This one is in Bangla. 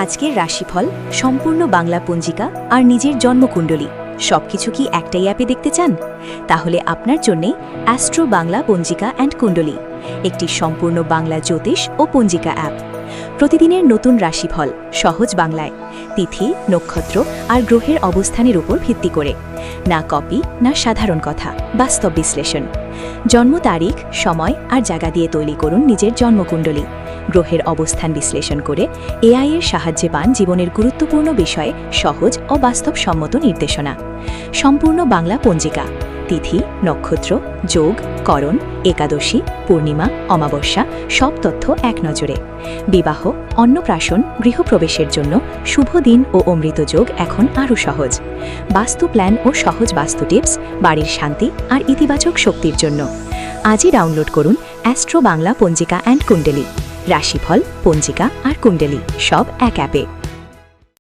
আজকের রাশিফল সম্পূর্ণ বাংলা পঞ্জিকা আর নিজের জন্মকুণ্ডলী সবকিছু কি একটাই অ্যাপে দেখতে চান? তাহলে আপনার জন্যে অ্যাস্ট্রো বাংলা পঞ্জিকা অ্যান্ড কুণ্ডলী, একটি সম্পূর্ণ বাংলা জ্যোতিষ ও পঞ্জিকা অ্যাপ। প্রতিদিনের নতুন রাশিফল সহজ বাংলায়, তিথি, নক্ষত্র আর গ্রহের অবস্থানের উপর ভিত্তি করে। না কপি, না সাধারণ কথা, বাস্তব বিশ্লেষণ। জন্ম তারিখ, সময় আর জায়গা দিয়ে তৈরি করুন নিজের জন্মকুণ্ডলী। গ্রহের অবস্থান বিশ্লেষণ করে এআই এর সাহায্যে পান জীবনের গুরুত্বপূর্ণ বিষয়ে সহজ ও বাস্তবসম্মত নির্দেশনা। সম্পূর্ণ বাংলা পঞ্জিকা, তিথি, নক্ষত্র, যোগ, করণ, একাদশী, পূর্ণিমা, অমাবস্যা সব তথ্য এক নজরে। বিবাহ, অন্নপ্রাশন, গৃহপ্রবেশের জন্য শুভ দিন ও অমৃত যোগ এখন আরও সহজ। বাস্তু প্ল্যান ও সহজ বাস্তু টিপস বাড়ির শান্তি আর ইতিবাচক শক্তির জন্য। আজই ডাউনলোড করুন অ্যাস্ট্রো বাংলা পঞ্জিকা অ্যান্ড কুণ্ডলী। রাশিফল, পঞ্জিকা আর কুণ্ডলী সব এক অ্যাপে।